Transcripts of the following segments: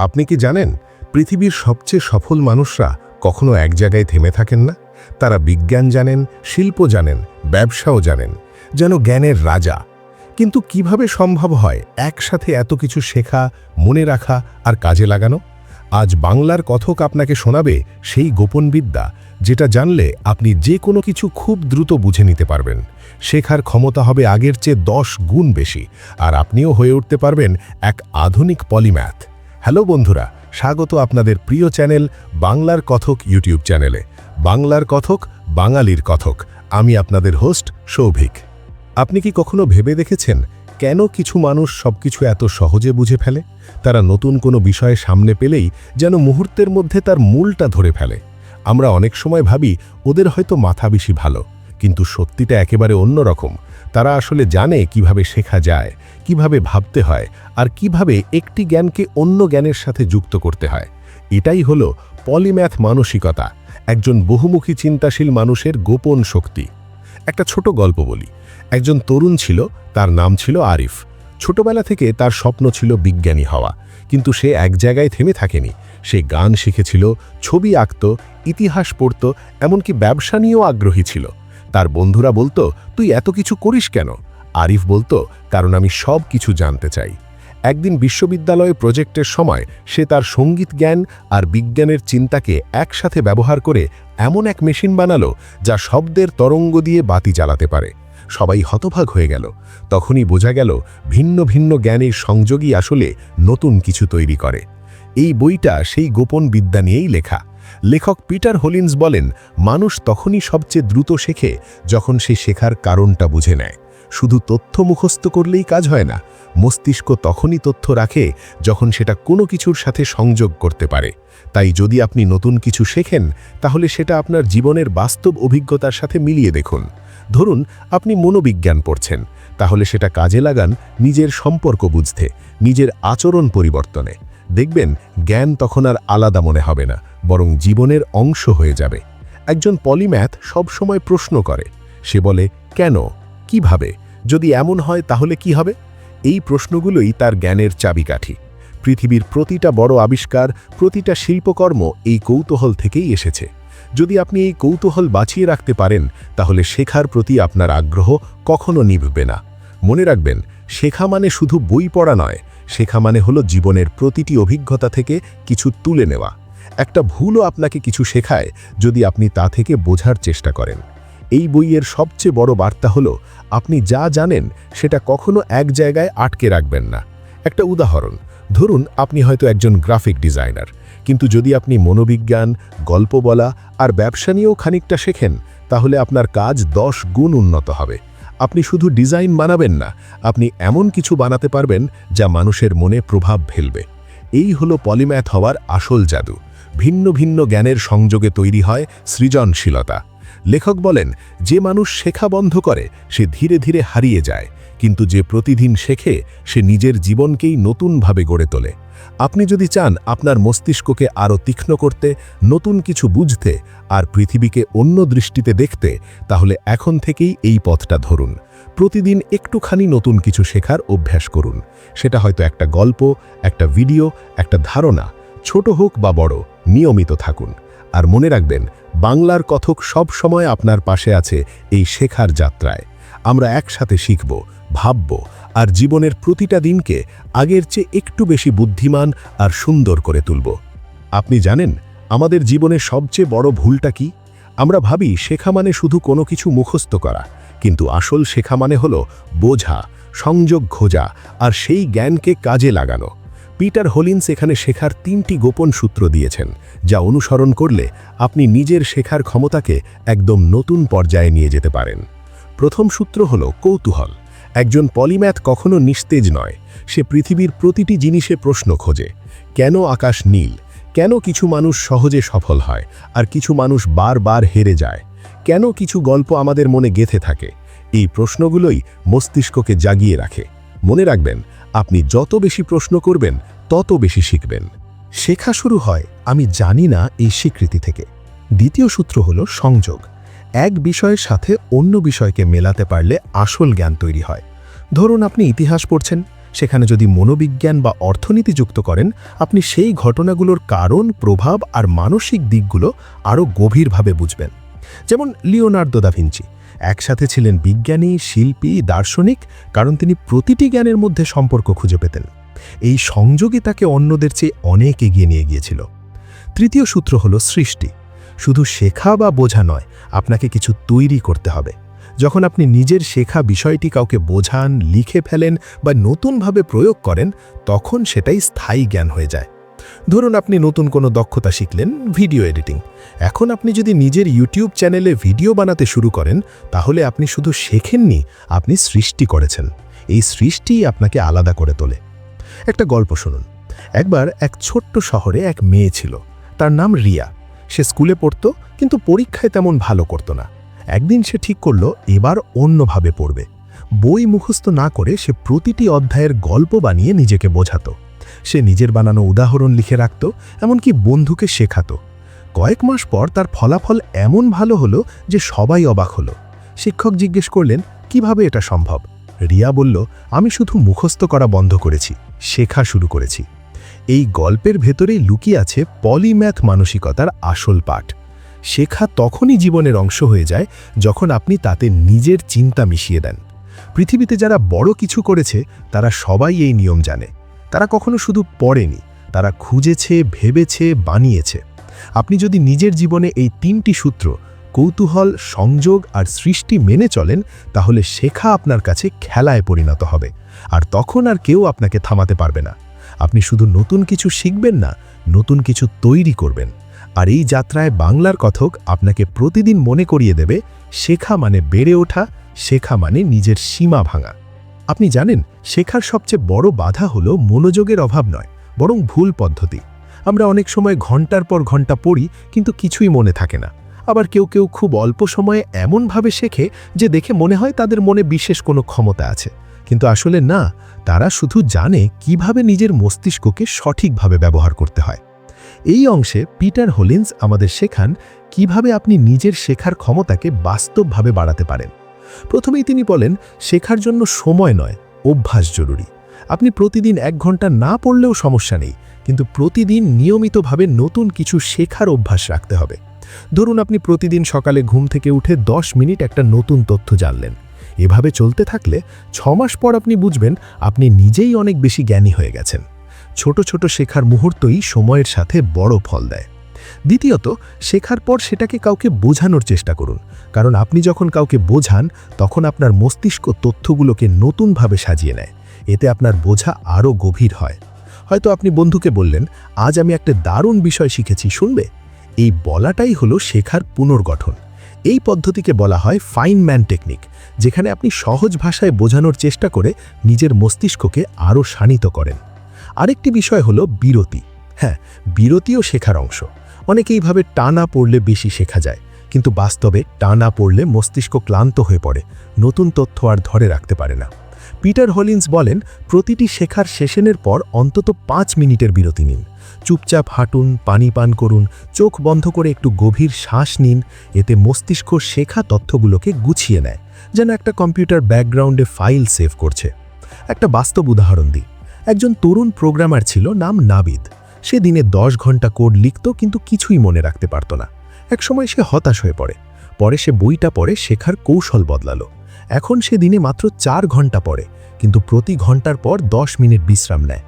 আপনি কি জানেন পৃথিবীর সবচেয়ে সফল মানুষরা কখনো এক জায়গায় থেমে থাকেন না? তারা বিজ্ঞান জানেন, শিল্প জানেন, ব্যবসাও জানেন, যেন জ্ঞানের রাজা। কিন্তু কিভাবে সম্ভব হয় একসাথে এত কিছু শেখা, মনে রাখা আর কাজে লাগানো? আজ বাংলার কথক আপনাকে শোনাবে সেই গোপন বিদ্যা, যেটা জানলে আপনি যে কোনো কিছু খুব দ্রুত বুঝে নিতে পারবেন। শেখার ক্ষমতা হবে আগের চেয়ে 10 গুণ বেশি, আর আপনিও হয়ে উঠতে পারবেন এক আধুনিক পলিম্যাথ। হ্যালো বন্ধুরা, স্বাগত আপনাদের প্রিয় চ্যানেল বাংলার কথক ইউটিউব চ্যানেলে। বাংলার কথক, বাঙালির কথক। আমি আপনাদের হোস্ট সৌভিক। আপনি কি কখনো ভেবে দেখেছেন কেন কিছু মানুষ সবকিছু এত সহজে বুঝে ফেলে? তারা নতুন কোনো বিষয়ে সামনে পেলেই যেন মুহূর্তের মধ্যে তার মূলটা ধরে ফেলে। আমরা অনেক সময় ভাবি ওদের হয়তো মাথা বেশি ভালো, কিন্তু সত্যিটা একেবারে অন্যরকম। তারা আসলে জানে কিভাবে শেখা যায়, কিভাবে ভাবতে হয়, আর কিভাবে একটি জ্ঞানকে অন্য জ্ঞানের সাথে যুক্ত করতে হয়। এটাই হলো পলিম্যাথ মানসিকতা, একজন বহুমুখী চিন্তাশীল মানুষের গোপন শক্তি। একটা ছোট গল্প বলি। একজন তরুণ ছিল, তার নাম ছিল আরিফ। ছোটবেলা থেকে তার স্বপ্ন ছিল বিজ্ঞানী হওয়া, কিন্তু সে এক জায়গায় থেমে থাকেনি। সে গান শিখেছিল, ছবি আঁকত, ইতিহাস পড়ত, এমনকি ব্যবসা নিয়েও আগ্রহী ছিল। তার বন্ধুরা বলতো, তুই এত কিছু করিস কেন? আরিফ বলতো, কারণ আমি সব কিছু জানতে চাই। একদিন বিশ্ববিদ্যালয়ে প্রজেক্টের সময় সে তার সঙ্গীত জ্ঞান আর বিজ্ঞানের চিন্তাকে একসাথে ব্যবহার করে এমন এক মেশিন বানালো যা শব্দের তরঙ্গ দিয়ে বাতি জ্বালাতে পারে। সবাই হতবাক হয়ে গেল। তখনই বোঝা গেল ভিন্ন ভিন্ন জ্ঞানের সংযোগই আসলে নতুন কিছু তৈরি করে। এই বইটা সেই গোপন বিদ্যা নিয়েই লেখা। লেখক পিটার হলিন্স বলেন, মানুষ তখনই সবচেয়ে দ্রুত শেখে যখন সে শেখার কারণটা বুঝে নেয়। শুধু তথ্য মুখস্থ করলেই কাজ হয় না। মস্তিষ্ক তখনই তথ্য রাখে যখন সেটা কোনো কিছুর সাথে সংযোগ করতে পারে। তাই যদি আপনি নতুন কিছু শেখেন, তাহলে সেটা আপনার জীবনের বাস্তব অভিজ্ঞতার সাথে মিলিয়ে দেখুন। ধরুন আপনি মনোবিজ্ঞান পড়ছেন, তাহলে সেটা কাজে লাগান নিজের সম্পর্ক বুঝতে, নিজের আচরণ পরিবর্তনে। দেখবেন জ্ঞান তখন আর আলাদা মনে হবে না, বরং জীবনের অংশ হয়ে যাবে। একজন পলিম্যাথ সবসময় প্রশ্ন করে। সে বলে, কেন, কিভাবে, যদি এমন হয় তাহলে কি হবে? এই প্রশ্নগুলোই তার জ্ঞানের চাবিকাঠি। পৃথিবীর প্রতিটা বড় আবিষ্কার, প্রতিটা শিল্পকর্ম এই কৌতূহল থেকেই এসেছে। যদি আপনি এই কৌতূহল বাঁচিয়ে রাখতে পারেন, তাহলে শেখার প্রতি আপনার আগ্রহ কখনো নিভবে না। মনে রাখবেন, শেখা মানে শুধু বই পড়া নয়, শেখা মানে হলো জীবনের প্রতিটি অভিজ্ঞতা থেকে কিছু তুলে নেওয়া। একটা ভুলও আপনাকে কিছু শেখায় যদি আপনি তা থেকে বোঝার চেষ্টা করেন। এই বইয়ের সবচেয়ে বড় বার্তা হলো, আপনি যা জানেন সেটা কখনো এক জায়গায় আটকে রাখবেন না। একটা উদাহরণ, ধরুন আপনি হয়তো একজন গ্রাফিক ডিজাইনার, কিন্তু যদি আপনি মনোবিজ্ঞান, গল্প বলা আর ব্যবসা নিয়েও খানিকটা শেখেন, তাহলে আপনার কাজ 10 গুণ উন্নত হবে। আপনি শুধু ডিজাইন বানাবেন না, আপনি এমন কিছু বানাতে পারবেন যা মানুষের মনে প্রভাব ফেলবে। এই হলো পলিম্যাথ হওয়ার আসল জাদু। ভিন্ন ভিন্ন জ্ঞানের সংযোগে তৈরি হয় সৃজনশীলতা। লেখক বলেন, যে মানুষ শেখা বন্ধ করে সে ধীরে ধীরে হারিয়ে যায়, কিন্তু যে প্রতিদিন শেখে সে নিজের জীবনকেই নতুনভাবে গড়ে তোলে। আপনি যদি চান আপনার মস্তিষ্ককে আরও তীক্ষ্ণ করতে, নতুন কিছু বুঝতে আর পৃথিবীকে অন্য দৃষ্টিতে দেখতে, তাহলে এখন থেকেই এই পথটা ধরুন। প্রতিদিন একটুখানি নতুন কিছু শেখার অভ্যাস করুন। সেটা হয়তো একটা গল্প, একটা ভিডিও, একটা ধারণা। ছোট হোক বা বড়, নিয়মিত থাকুন। আর মনে রাখবেন, বাংলার কথক সব সময় আপনার পাশে আছে এই শেখার যাত্রায়। আমরা একসাথে শিখব, ভাবব আর জীবনের প্রতিটা দিনকে আগের চেয়ে একটু বেশি বুদ্ধিমান আর সুন্দর করে তুলব। আপনি জানেন আমাদের জীবনের সবচেয়ে বড় ভুলটা কি? আমরা ভাবি শেখা মানে শুধু কোনো কিছু মুখস্থ করা, কিন্তু আসল শেখা মানে হলো বোঝা, সংযোগ খোঁজা আর সেই জ্ঞানকে কাজে লাগানো। পিটার হলিন্স এখানে শেখার 3টি গোপন সূত্র দিয়েছেন, যা অনুসরণ করলে আপনি নিজের শেখার ক্ষমতাকে একদম নতুন পর্যায়ে নিয়ে যেতে পারেন। প্রথম সূত্র হলো কৌতূহল। একজন পলিম্যাথ কখনো নিস্তেজ নয়। সে পৃথিবীর প্রতিটি জিনিসে প্রশ্ন খোঁজে। কেন আকাশ নীল? কেন কিছু মানুষ সহজে সফল হয় আর কিছু মানুষ বারবার হেরে যায়? কেন কিছু গল্প আমাদের মনে গেঁথে থাকে? এই প্রশ্নগুলোই মস্তিষ্ককে জাগিয়ে রাখে। মনে রাখবেন, আপনি যত বেশি প্রশ্ন করবেন, তত বেশি শিখবেন। শেখা শুরু হয় আমি জানি না এই স্বীকৃতি থেকে। দ্বিতীয় সূত্র হলো সংযোগ। এক বিষয়ের সাথে অন্য বিষয়কে মেলাতে পারলে আসল জ্ঞান তৈরি হয়। ধরুন আপনি ইতিহাস পড়ছেন, সেখানে যদি মনোবিজ্ঞান বা অর্থনীতি যুক্ত করেন, আপনি সেই ঘটনাগুলোর কারণ, প্রভাব আর মানসিক দিকগুলো আরও গভীরভাবে বুঝবেন। যেমন লিওনার্দো দা ভিঞ্চি একসাথে ছিলেন বিজ্ঞানী, শিল্পী, দার্শনিক, কারণ তিনি প্রতিটি জ্ঞানের মধ্যে সম্পর্ক খুঁজে পেতেন। এই সংযোগই তাকে অন্যদের চেয়ে অনেক এগিয়ে নিয়ে গিয়েছিল। তৃতীয় সূত্র হলো সৃষ্টি। শুধু শেখা বা বোঝা নয়, আপনাকে কিছু তৈরি করতে হবে। যখন আপনি নিজের শেখা বিষয়টি কাউকে বোঝান, লিখে ফেলেন বা নতুনভাবে প্রয়োগ করেন, তখন সেটাই স্থায়ী জ্ঞান হয়ে যায়। ধরুন আপনি নতুন কোনো দক্ষতা শিখলেন, ভিডিও এডিটিং। এখন আপনি যদি নিজের ইউটিউব চ্যানেলে ভিডিও বানাতে শুরু করেন, তাহলে আপনি শুধু শেখেননি, আপনি সৃষ্টি করেছেন। এই সৃষ্টিই আপনাকে আলাদা করে তোলে। একটা গল্প শুনুন। একবার এক ছোট্ট শহরে এক মেয়ে ছিল, তার নাম রিয়া। সে স্কুলে পড়তো, কিন্তু পরীক্ষায় তেমন ভালো করত না। একদিন সে ঠিক করল এবার অন্যভাবে পড়বে। বই মুখস্থ না করে সে প্রতিটি অধ্যায়ের গল্প বানিয়ে নিজেকে বোঝাতো। সে নিজের বানানো উদাহরণ লিখে রাখত, এমনকি বন্ধুকে শেখাতো। কয়েক মাস পর তার ফলাফল এমন ভালো হলো যে সবাই অবাক হলো। শিক্ষক জিজ্ঞেস করলেন, কিভাবে এটা সম্ভব? রিয়া বলল, আমি শুধু মুখস্থ করা বন্ধ করেছি, শেখা শুরু করেছি। এই গল্পের ভেতরেই লুকিয়ে আছে পলিম্যাথ মানসিকতার আসল পাঠ। শেখা তখনই জীবনের অংশ হয়ে যায় যখন আপনি তাতে নিজের চিন্তা মিশিয়ে দেন। পৃথিবীতে যারা বড় কিছু করেছে তারা সবাই এই নিয়ম জানে। তারা কখনো শুধু পড়েনি, তারা খুঁজেছে, ভেবেছে, বানিয়েছে। আপনি যদি নিজের জীবনে এই তিনটি সূত্র কৌতূহল, সংযোগ আর সৃষ্টি মেনে চলেন, তাহলে শেখা আপনার কাছে খেলায় পরিণত হবে। আর তখন আর কেউ আপনাকে থামাতে পারবে না। আপনি শুধু নতুন কিছু শিখবেন না, নতুন কিছু তৈরি করবেন। আর এই যাত্রায় বাংলার কথক আপনাকে প্রতিদিন মনে করিয়ে দেবে, শেখা মানে বেড়ে ওঠা, শেখা মানে নিজের সীমা ভাঙা। আপনি জানেন, শেখার সবচেয়ে বড় বাধা হলো মনোযোগের অভাব নয়, বরং ভুল পদ্ধতি। আমরা অনেক সময় ঘন্টার পর ঘন্টা পড়ি, কিন্তু কিছুই মনে থাকে না। আবার কেউ কেউ খুব অল্প সময়ে এমনভাবে শেখে যে দেখে মনে হয় তাদের মনে বিশেষ কোনো ক্ষমতা আছে, কিন্তু আসলে না, তারা শুধু জানে কিভাবে নিজের মস্তিষ্ককে সঠিকভাবে ব্যবহার করতে হয়। এই অংশে পিটার হলিন্স আমাদের শেখান কিভাবে আপনি নিজের শেখার ক্ষমতাকে বাস্তবভাবে বাড়াতে পারেন। প্রথমেই তিনি বলেন, শেখার জন্য সময় নয়, অভ্যাস জরুরি। আপনি প্রতিদিন 1 ঘন্টা না পড়লেও সমস্যা নেই, কিন্তু প্রতিদিন নিয়মিতভাবে নতুন কিছু শেখার অভ্যাস রাখতে হবে। ধরুন আপনি প্রতিদিন সকালে ঘুম থেকে উঠে 10 মিনিট একটা নতুন তথ্য জানলেন। এভাবে চলতে থাকলে 6 মাস পর আপনি বুঝবেন আপনি নিজেই অনেক বেশি জ্ঞানী হয়ে গেছেন। ছোট ছোট শেখার মুহূর্তই সময়ের সাথে বড় ফল দেয়। দ্বিতীয়ত, শেখার পর সেটাকে কাউকে বোঝানোর চেষ্টা করুন, কারণ আপনি যখন কাউকে বোঝান, তখন আপনার মস্তিষ্ক তথ্যগুলোকে নতুনভাবে সাজিয়ে নেয়। এতে আপনার বোঝা আরও গভীর হয়। হয়তো আপনি বন্ধুকে বললেন, আজ আমি একটা দারুণ বিষয় শিখেছি, শুনবে? এই বলাটাই হলো শেখার পুনর্গঠন। এই পদ্ধতিকে বলা হয় ফাইনম্যান টেকনিক, যেখানে আপনি সহজ ভাষায় বোঝানোর চেষ্টা করে নিজের মস্তিষ্ককে আরও শানিত করেন। আরেকটি বিষয় হলো বিরতি। হ্যাঁ, বিরতিও শেখার অংশ। অনেকেই ভাবে টানা পড়লে বেশি শেখা যায়, কিন্তু বাস্তবে টানা পড়লে মস্তিষ্ক ক্লান্ত হয়ে পড়ে, নতুন তথ্য আর ধরে রাখতে পারে না। পিটার হলিন্স বলেন, প্রতিটি শেখার সেশনের পর অন্তত 5 মিনিটের বিরতি নিন। চুপচাপ হাঁটুন, পানি পান করুন, চোখ বন্ধ করে একটু গভীর শ্বাস নিন। এতে মস্তিষ্ক শেখা তথ্যগুলোকে গুছিয়ে নেয়, যেন একটা কম্পিউটার ব্যাকগ্রাউন্ডে ফাইল সেভ করছে। একটা বাস্তব উদাহরণ দিই। একজন তরুণ প্রোগ্রামার ছিল, নাম নাবিদ। সে দিনে 10 ঘন্টা কোড লিখত, কিন্তু কিছুই মনে রাখতে পারত না। একসময় সে হতাশ হয়ে পড়ে। পরে সে বইটা পড়ে শেখার কৌশল বদলালো। এখন সে দিনে মাত্র 4 ঘন্টা পড়ে, কিন্তু প্রতি ঘন্টার পর 10 মিনিট বিশ্রাম নেয়।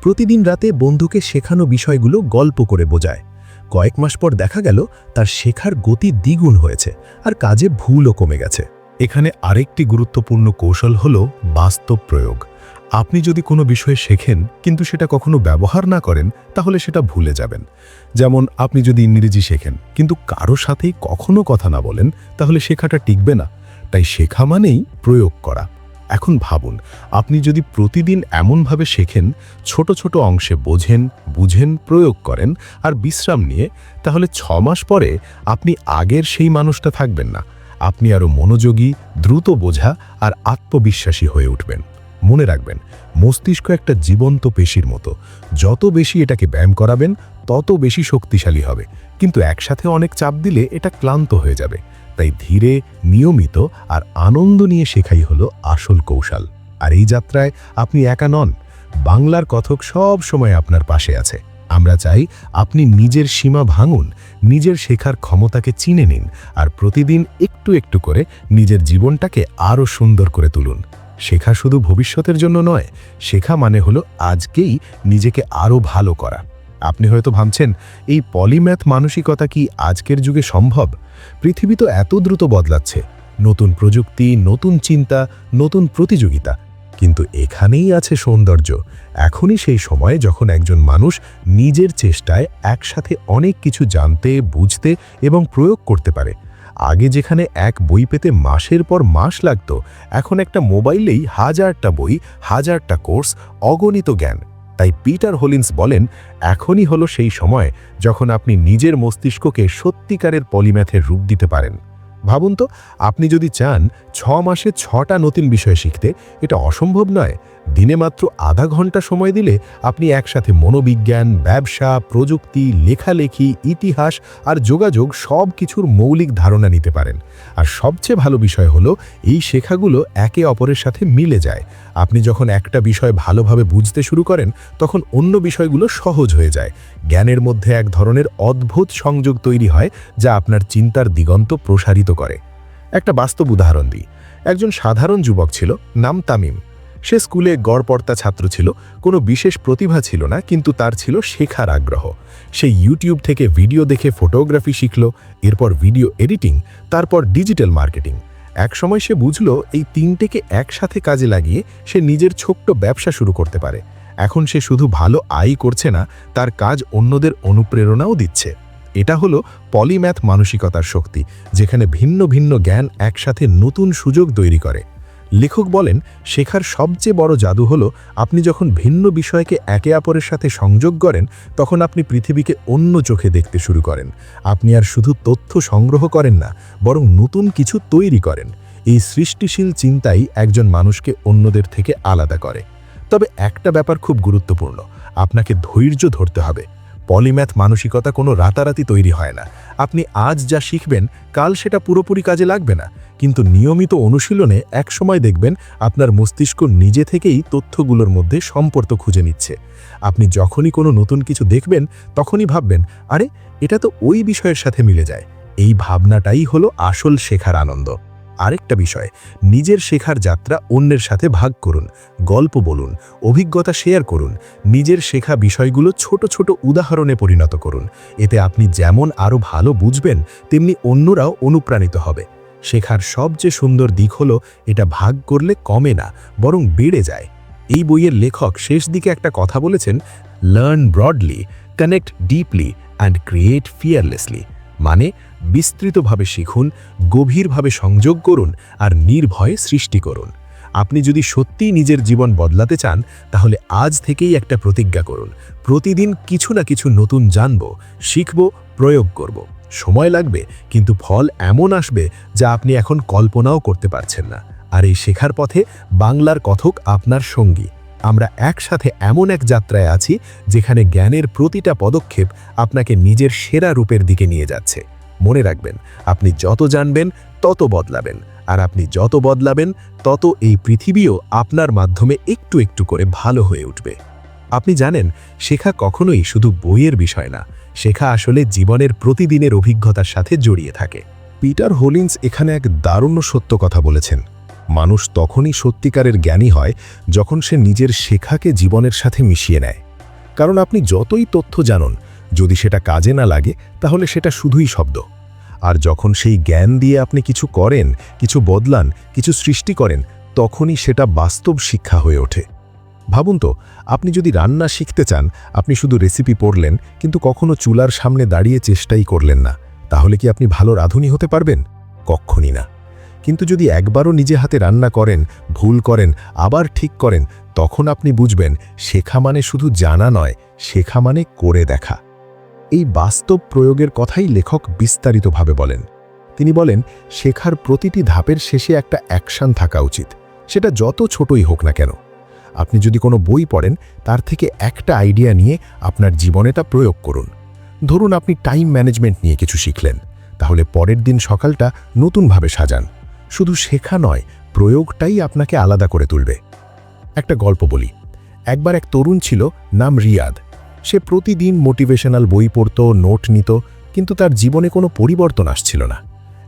প্রতিদিন রাতে বন্ধুকে শেখানো বিষয়গুলো গল্প করে বোঝায়। কয়েক মাস পর দেখা গেল তার শেখার গতি দ্বিগুণ হয়েছে, আর কাজে ভুলও কমে গেছে। এখানে আরেকটি গুরুত্বপূর্ণ কৌশল হলো বাস্তব প্রয়োগ। আপনি যদি কোনো বিষয়ে শেখেন কিন্তু সেটা কখনো ব্যবহার না করেন, তাহলে সেটা ভুলে যাবেন। যেমন আপনি যদি ইংরেজি শেখেন কিন্তু কারো সাথেই কখনো কথা না বলেন, তাহলে শেখাটা টিকবে না। তাই শেখা মানেই প্রয়োগ করা। এখন ভাবুন, আপনি যদি প্রতিদিন এমনভাবে শেখেন, ছোট ছোট অংশে বোঝেন, বুঝেন, প্রয়োগ করেন আর বিশ্রাম নিয়ে, তাহলে 6 মাস পরে আপনি আগের সেই মানুষটা থাকবেন না। আপনি আরও মনোযোগী, দ্রুত বোঝা আর আত্মবিশ্বাসী হয়ে উঠবেন। মনে রাখবেন, মস্তিষ্ক একটা জীবন্ত পেশির মতো। যত বেশি এটাকে ব্যায়াম করাবেন, তত বেশি শক্তিশালী হবে। কিন্তু একসাথে অনেক চাপ দিলে এটা ক্লান্ত হয়ে যাবে। তাই ধীরে, নিয়মিত আর আনন্দ নিয়ে শেখাই হলো আসল কৌশল। আর এই যাত্রায় আপনি একা নন, বাংলার কথক সব সময় আপনার পাশে আছে। আমরা চাই আপনি নিজের সীমা ভাঙুন, নিজের শেখার ক্ষমতাকে চিনে নিন, আর প্রতিদিন একটু একটু করে নিজের জীবনটাকে আরও সুন্দর করে তুলুন। শেখা শুধু ভবিষ্যতের জন্য নয়, শেখা মানে হলো আজকেই নিজেকে আরও ভালো করা। আপনি হয়তো ভাবছেন, এই পলিম্যাথ মানসিকতা কি আজকের যুগে সম্ভব? পৃথিবী তো এত দ্রুত বদলাচ্ছে, নতুন প্রযুক্তি, নতুন চিন্তা, নতুন প্রতিযোগিতা। কিন্তু এখানেই আছে সৌন্দর্য। এখনই সেই সময় যখন একজন মানুষ নিজের চেষ্টায় একসাথে অনেক কিছু জানতে, বুঝতে এবং প্রয়োগ করতে পারে। আগে যেখানে এক বই পেতে মাসের পর মাস লাগত, এখন একটা মোবাইলেই হাজারটা বই, হাজারটা কোর্স, অগণিত জ্ঞান। তাই পিটার হোলিন্স বলেন, এখনই হলো সেই সময় যখন আপনি নিজের মস্তিষ্ককে সত্যিকারের পলিম্যাথের রূপ দিতে পারেন। ভাবুন তো, আপনি যদি চান 6 মাসে 6টা নতুন বিষয় শিখতে, এটা অসম্ভব নয়। দিনে মাত্র আধা ঘন্টা সময় দিলে আপনি একসাথে মনোবিজ্ঞান, ব্যবসা, প্রযুক্তি, লেখালেখি, ইতিহাস আর যোগাযোগ সব কিছুর মৌলিক ধারণা নিতে পারেন। আর সবচেয়ে ভালো বিষয় হলো, এই শেখাগুলো একে অপরের সাথে মিলে যায়। আপনি যখন একটা বিষয় ভালোভাবে বুঝতে শুরু করেন, তখন অন্য বিষয়গুলো সহজ হয়ে যায়। জ্ঞানের মধ্যে এক ধরনের অদ্ভুত সংযোগ তৈরি হয়, যা আপনার চিন্তার দিগন্ত প্রসারিত করে। একটা বাস্তব উদাহরণ দিই। একজন সাধারণ যুবক ছিল, নাম তামিম। সে স্কুলে গড়পড়তা ছাত্র ছিল, কোনো বিশেষ প্রতিভা ছিল না, কিন্তু তার ছিল শেখার আগ্রহ। সে ইউটিউব থেকে ভিডিও দেখে ফটোগ্রাফি শিখল, এরপর ভিডিও এডিটিং, তারপর ডিজিটাল মার্কেটিং। একসময় সে বুঝল, এই তিনটেকে একসাথে কাজে লাগিয়ে সে নিজের ছোট্ট ব্যবসা শুরু করতে পারে। এখন সে শুধু ভালো আয় করছে না, তার কাজ অন্যদের অনুপ্রেরণাও দিচ্ছে। এটা হলো পলিম্যাথ মানসিকতার শক্তি, যেখানে ভিন্ন ভিন্ন জ্ঞান একসাথে নতুন সুযোগ তৈরি করে। লেখক বলেন, শেখার সবচেয়ে বড় জাদু হলো, আপনি যখন ভিন্ন বিষয়কে একে অপরের সাথে সংযোগ করেন, তখন আপনি পৃথিবীকে অন্য চোখে দেখতে শুরু করেন। আপনি আর শুধু তথ্য সংগ্রহ করেন না, বরং নতুন কিছু তৈরি করেন। এই সৃষ্টিশীল চিন্তাই একজন মানুষকে অন্যদের থেকে আলাদা করে। তবে একটা ব্যাপার খুব গুরুত্বপূর্ণ, আপনাকে ধৈর্য ধরতে হবে। পলিম্যাথ মানসিকতা কোনো রাতারাতি তৈরি হয় না। আপনি আজ যা শিখবেন, কাল সেটা পুরোপুরি কাজে লাগবে না, কিন্তু নিয়মিত অনুশীলনে একসময় দেখবেন আপনার মস্তিষ্ক নিজে থেকেই তথ্যগুলোর মধ্যে সম্পর্ক খুঁজে নিচ্ছে। আপনি যখনই কোনো নতুন কিছু দেখবেন, তখনই ভাববেন, আরে এটা তো ওই বিষয়ের সাথে মিলে যায়। এই ভাবনাটাই হলো আসল শেখার আনন্দ। আরেকটা বিষয়, নিজের শেখার যাত্রা অন্যের সাথে ভাগ করুন, গল্প বলুন, অভিজ্ঞতা শেয়ার করুন। নিজের শেখা বিষয়গুলো ছোট ছোট উদাহরণে পরিণত করুন। এতে আপনি যেমন আরও ভালো বুঝবেন, তেমনি অন্যরাও অনুপ্রাণিত হবে। শেখার সবচেয়ে সুন্দর দিক হলো, এটা ভাগ করলে কমে না, বরং বেড়ে যায়। এই বইয়ের লেখক শেষ দিকে একটা কথা বলেছেন, learn broadly, connect deeply and create fearlessly. মানে, বিস্তৃতভাবে শিখুন, গভীরভাবে সংযোগ করুন আর নির্ভয়ে সৃষ্টি করুন। আপনি যদি সত্যিই নিজের জীবন বদলাতে চান, তাহলে আজ থেকেই একটা প্রতিজ্ঞা করুন, প্রতিদিন কিছু না কিছু নতুন জানব, শিখব, প্রয়োগ করব। সময় লাগবে, কিন্তু ফল এমন আসবে যা আপনি এখন কল্পনাও করতে পারছেন না। আর এই শেখার পথে বাংলার কথক আপনার সঙ্গী। আমরা একসাথে এমন এক যাত্রায় আছি, যেখানে জ্ঞানের প্রতিটা পদক্ষেপ আপনাকে নিজের সেরা রূপের দিকে নিয়ে যাচ্ছে। মনে রাখবেন, আপনি যত জানবেন তত বদলাবেন, আর আপনি যত বদলাবেন তত এই পৃথিবীও আপনার মাধ্যমে একটু একটু করে ভালো হয়ে উঠবে। আপনি জানেন, শেখা কখনোই শুধু বইয়ের বিষয় না, শেখা আসলে জীবনের প্রতিদিনের অভিজ্ঞতার সাথে জড়িয়ে থাকে। পিটার হোলিন্স এখানে এক দারুণ সত্য কথা বলেছেন। মানুষ তখনই সত্যিকারের জ্ঞানী হয়, যখন সে নিজের শেখাকে জীবনের সাথে মিশিয়ে নেয়। কারণ আপনি যতই তথ্য জানুন, যদি সেটা কাজে না লাগে, তাহলে সেটা শুধুই শব্দ। আর যখন সেই জ্ঞান দিয়ে আপনি কিছু করেন, কিছু বদলান, কিছু সৃষ্টি করেন, তখনই সেটা বাস্তব শিক্ষা হয়ে ওঠে। ভাবুন তো, আপনি যদি রান্না শিখতে চান, আপনি শুধু রেসিপি পড়লেন, কিন্তু কখনো চুলার সামনে দাঁড়িয়ে চেষ্টাই করলেন না, তাহলে কি আপনি ভালো রাঁধুনি হতে পারবেন? কক্ষণই না। কিন্তু যদি একবারও নিজে হাতে রান্না করেন, ভুল করেন, আবার ঠিক করেন, তখন আপনি বুঝবেন, শেখা মানে শুধু জানা নয়, শেখা মানে করে দেখা। এই বাস্তব প্রয়োগের কথাই লেখক বিস্তারিতভাবে বলেন। তিনি বলেন, শেখার প্রতিটি ধাপের শেষে একটা অ্যাকশন থাকা উচিত, সেটা যত ছোটই হোক না কেন। আপনি যদি কোনো বই পড়েন, তার থেকে একটা আইডিয়া নিয়ে আপনার জীবনে তা প্রয়োগ করুন। ধরুন আপনি টাইম ম্যানেজমেন্ট নিয়ে কিছু শিখলেন, তাহলে পরের দিন সকালটা নতুনভাবে সাজান। শুধু শেখা নয়, প্রয়োগটাই আপনাকে আলাদা করে তুলবে। একটা গল্প বলি। একবার এক তরুণ ছিল, নাম রিয়াদ। সে প্রতিদিন মোটিভেশনাল বই পড়ত, নোট নিত, কিন্তু তার জীবনে কোনো পরিবর্তন আসছিল না।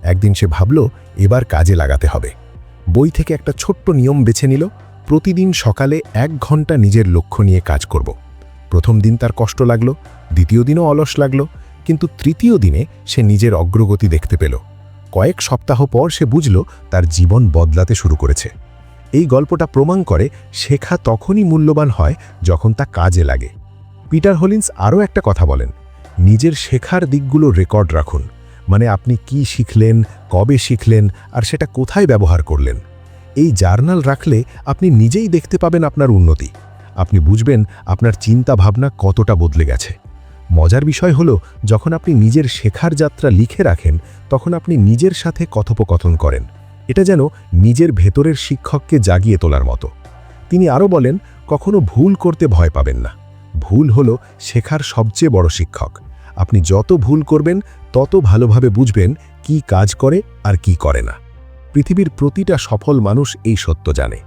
একদিন সে ভাবল, এবার কাজে লাগাতে হবে। বই থেকে একটা ছোট্ট নিয়ম বেছে নিল, প্রতিদিন সকালে 1 ঘন্টা নিজের লক্ষ্য নিয়ে কাজ করব। প্রথম দিন তার কষ্ট লাগল, দ্বিতীয় দিনও অলস লাগল, কিন্তু তৃতীয় দিনে সে নিজের অগ্রগতি দেখতে পেল। কয়েক সপ্তাহ পর সে বুঝল তার জীবন বদলাতে শুরু করেছে। এই গল্পটা প্রমাণ করে শেখা তখনই মূল্যবান হয় যখন তা কাজে লাগে। পিটার হলিন্স আরও একটা কথা বলেন, নিজের শেখার দিকগুলো রেকর্ড রাখুন। মানে আপনি কি শিখলেন, কবে শিখলেন, আর সেটা কোথায় ব্যবহার করলেন। এই জার্নাল রাখলে আপনি নিজেই দেখতে পাবেন আপনার উন্নতি। আপনি বুঝবেন আপনার চিন্তা ভাবনা কতটা বদলে গেছে। মজার বিষয় হলো, যখন আপনি নিজের শেখার যাত্রা লিখে রাখেন, তখন আপনি নিজের সাথে কথোপকথন করেন। এটা যেন নিজের ভেতরের শিক্ষককে জাগিয়ে তোলার মতো। তিনি আরও বলেন, কখনো ভুল করতে ভয় পাবেন না। ভুল হলো শেখার সবচেয়ে বড় শিক্ষক। আপনি যত ভুল করবেন, তত ভালোভাবে বুঝবেন কি কাজ করে আর কি করে না। পৃথিবীর প্রতিটা সফল মানুষ এই সত্য জানে।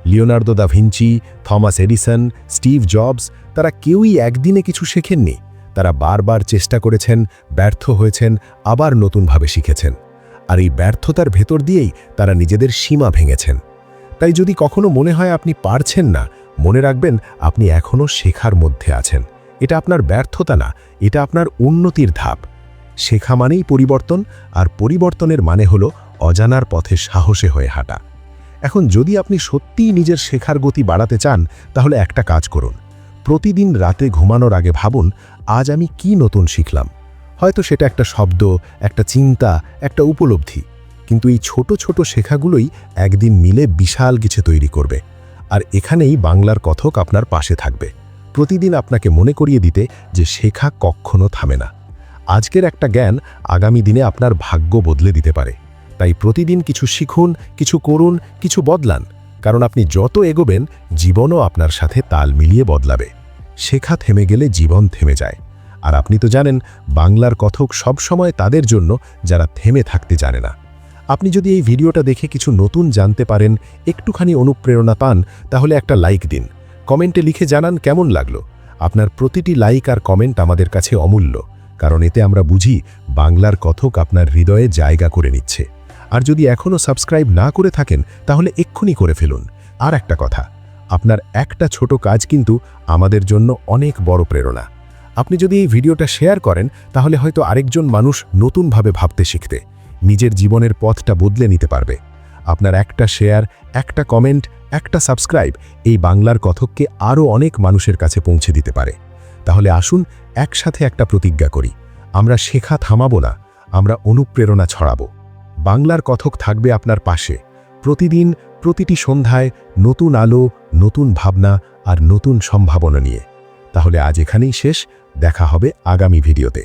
Leonardo da Vinci, Thomas Edison, Steve jobs, তারা কেউই একদিনে কিছু শেখেননি। তারা বারবার চেষ্টা করেছেন, ব্যর্থ হয়েছেন, আবার নতুনভাবে শিখেছেন। আর এই ব্যর্থতার ভেতর দিয়েই তারা নিজেদের সীমা ভেঙেছেন। তাই যদি কখনো মনে হয় আপনি পারছেন না, মনে রাখবেন আপনি এখনও শেখার মধ্যে আছেন। এটা আপনার ব্যর্থতা না, এটা আপনার উন্নতির ধাপ। শেখা মানেই পরিবর্তন, আর পরিবর্তনের মানে হলো অজানার পথে সাহসে হয়ে হাঁটা। এখন যদি আপনি সত্যিই নিজের শেখার গতি বাড়াতে চান, তাহলে একটা কাজ করুন। প্রতিদিন রাতে ঘুমানোর আগে ভাবুন, আজ আমি কি নতুন শিখলাম। হয়তো সেটা একটা শব্দ, একটা চিন্তা, একটা উপলব্ধি, কিন্তু এই ছোট ছোট শেখাগুলোই একদিন মিলে বিশাল কিছু তৈরি করবে। আর এখানেই বাংলার কথক আপনার পাশে থাকবে, প্রতিদিন আপনাকে মনে করিয়ে দিতে যে শেখা কখনো থামে না। আজকের একটা জ্ঞান আগামী দিনে আপনার ভাগ্য বদলে দিতে পারে। তাই প্রতিদিন কিছু শিখুন, কিছু করুন, কিছু বদলান, কারণ আপনি যত এগোবেন, জীবনও আপনার সাথে তাল মিলিয়ে বদলাবে। শেখা থেমে গেলে জীবন থেমে যায়। আর আপনি তো জানেন, বাংলার কথক সবসময় তাদের জন্য যারা থেমে থাকতে জানে না। আপনি যদি এই ভিডিওটা দেখে কিছু নতুন জানতে পারেন, একটুখানি অনুপ্রেরণা পান, তাহলে একটা লাইক দিন, কমেন্টে লিখে জানান কেমন লাগলো। আপনার প্রতিটি লাইক আর কমেন্ট আমাদের কাছে অমূল্য, কারণ এতে আমরা বুঝি বাংলার কথক আপনার হৃদয়ে জায়গা করে নিচ্ছে। আর যদি এখনও সাবস্ক্রাইব না করে থাকেন, তাহলে এক্ষুনি করে ফেলুন। আর একটা কথা, আপনার একটা ছোট কাজ কিন্তু আমাদের জন্য অনেক বড় প্রেরণা। আপনি যদি এই ভিডিওটা শেয়ার করেন, তাহলে হয়তো আরেকজন মানুষ নতুনভাবে ভাবতে শিখতে, নিজের জীবনের পথটা বদলে নিতে পারবে। আপনার একটা শেয়ার, একটা কমেন্ট, একটা সাবস্ক্রাইব এই বাংলার কথককে আরও অনেক মানুষের কাছে পৌঁছে দিতে পারে। তাহলে আসুন একসাথে একটা প্রতিজ্ঞা করি, আমরা শেখা থামাবো না, আমরা অনুপ্রেরণা ছড়াবো। বাংলার কথক থাকবে আপনার পাশে, প্রতিদিন, প্রতিটি সন্ধ্যায় নতুন আলো, নতুন ভাবনা আর নতুন সম্ভাবনা নিয়ে। তাহলে আজ এখানেই শেষ, দেখা হবে আগামী ভিডিওতে।